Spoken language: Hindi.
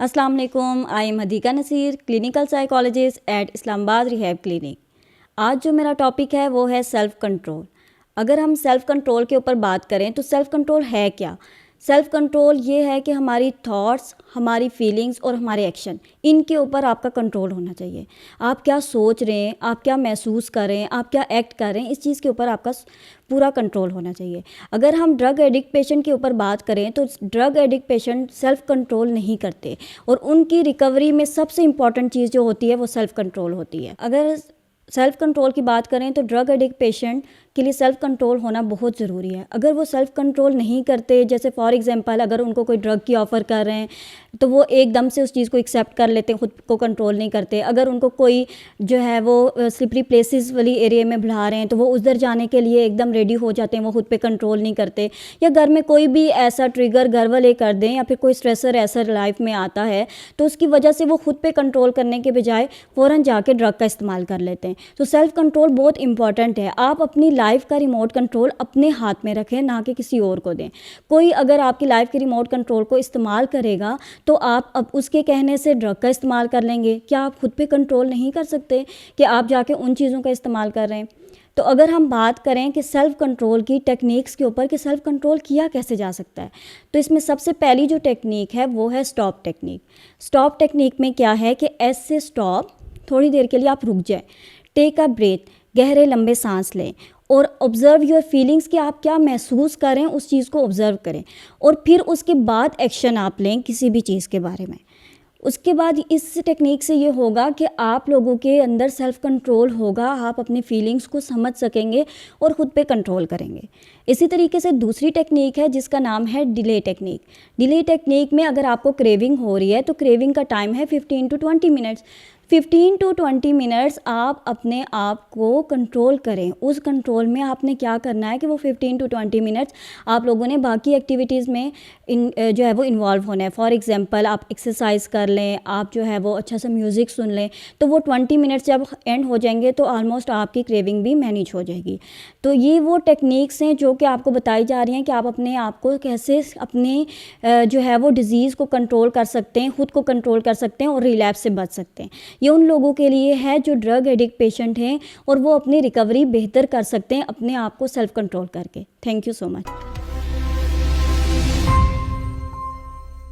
अस्सलाम वालेकुम। I am Hadiqa Naseer, clinical psychologist at Islamabad rehab clinic. आज जो मेरा टॉपिक है वो है सेल्फ़ कंट्रोल। अगर हम सेल्फ़ कंट्रोल के ऊपर बात करें तो सेल्फ़ कंट्रोल है क्या? सेल्फ़ कंट्रोल ये है कि हमारी थॉट्स, हमारी फीलिंग्स और हमारे एक्शन, इनके ऊपर आपका कंट्रोल होना चाहिए। आप क्या सोच रहे हैं, आप क्या महसूस कर रहे हैं, आप क्या एक्ट कर रहे हैं, इस चीज़ के ऊपर आपका पूरा कंट्रोल होना चाहिए। अगर हम ड्रग एडिक्ट पेशेंट के ऊपर बात करें तो drug addict patient self control नहीं करते और उनकी रिकवरी में सबसे इम्पॉर्टेंट चीज़ जो होती है वो सेल्फ़ कंट्रोल होती है। अगर सेल्फ़ कंट्रोल की बात करें तो ड्रग एडिक्ट पेशेंट के लिए सेल्फ़ कंट्रोल होना बहुत ज़रूरी है। अगर वो सेल्फ़ कंट्रोल नहीं करते, जैसे फॉर एग्जांपल अगर उनको कोई ड्रग की ऑफ़र कर रहे हैं तो वो एकदम से उस चीज़ को एक्सेप्ट कर लेते हैं, ख़ुद को कंट्रोल नहीं करते। अगर उनको कोई जो है वो स्लिपरी प्लेसेस वाली एरिया में बुला रहे हैं तो वो उधर जाने के लिए एकदम रेडी हो जाते हैं, वो खुद पे कंट्रोल नहीं करते। या घर में कोई भी ऐसा ट्रिगर घर वाले कर दें या फिर कोई स्ट्रेसर ऐसा लाइफ में आता है तो उसकी वजह से वो खुद पे कंट्रोल करने के बजाय फ़ौरन जाके ड्रग का इस्तेमाल कर लेते हैं। तो सेल्फ़ कंट्रोल बहुत इंपॉर्टेंट है। आप अपनी लाइफ का रिमोट कंट्रोल अपने हाथ में रखें, ना कि किसी और को दें। कोई अगर आपकी लाइफ के रिमोट कंट्रोल को इस्तेमाल करेगा तो आप अब उसके कहने से ड्रग का इस्तेमाल कर लेंगे। क्या आप खुद पे कंट्रोल नहीं कर सकते कि आप जाके उन चीज़ों का इस्तेमाल कर रहे हैं? तो अगर हम बात करें कि सेल्फ़ कंट्रोल की टेक्निक्स के ऊपर कि सेल्फ़ कंट्रोल किया कैसे जा सकता है, तो इसमें सबसे पहली जो टेक्निक है वो है स्टॉप टेक्निक। स्टॉप टेक्निक में क्या है कि ऐसे स्टॉप, थोड़ी देर के लिए आप रुक जाएं, टेक अ ब्रेथ, गहरे लंबे सांस लें और ऑब्ज़र्व योर फीलिंग्स कि आप क्या महसूस कर रहे हैं, उस चीज़ को ऑब्ज़र्व करें और फिर उसके बाद एक्शन आप लें किसी भी चीज़ के बारे में। उसके बाद इस टेक्निक से ये होगा कि आप लोगों के अंदर सेल्फ़ कंट्रोल होगा, आप अपनी फीलिंग्स को समझ सकेंगे और ख़ुद पे कंट्रोल करेंगे। इसी तरीके से दूसरी टेक्निक है जिसका नाम है डिले टेक्निक। डिले टेक्निक में अगर आपको क्रेविंग हो रही है तो क्रेविंग का टाइम है 15 to 20 मिनट्स। 15 to 20 मिनट्स आप अपने आप को कंट्रोल करें। उस कंट्रोल में आपने क्या करना है कि वो 15 to 20 मिनट्स आप लोगों ने बाकी एक्टिविटीज़ में जो है वो इन्वॉल्व होना है। फॉर एग्जांपल आप एक्सरसाइज कर लें, आप जो है वो अच्छा सा म्यूज़िक सुन लें, तो वो 20 मिनट्स जब एंड हो जाएंगे तो ऑलमोस्ट आपकी क्रेविंग भी मैनेज हो जाएगी। तो ये वो टेक्निक्स हैं जो कि आपको बताई जा रही हैं कि आप अपने आप को कैसे अपने जो है वो डिज़ीज़ को कंट्रोल कर सकते हैं, ख़ुद को कंट्रोल कर सकते हैं और रिलैप्स से बच सकते हैं। ये उन लोगों के लिए है जो ड्रग एडिक्ट पेशेंट हैं और वो अपनी रिकवरी बेहतर कर सकते हैं अपने आप को सेल्फ़ कंट्रोल करके। Thank you so much.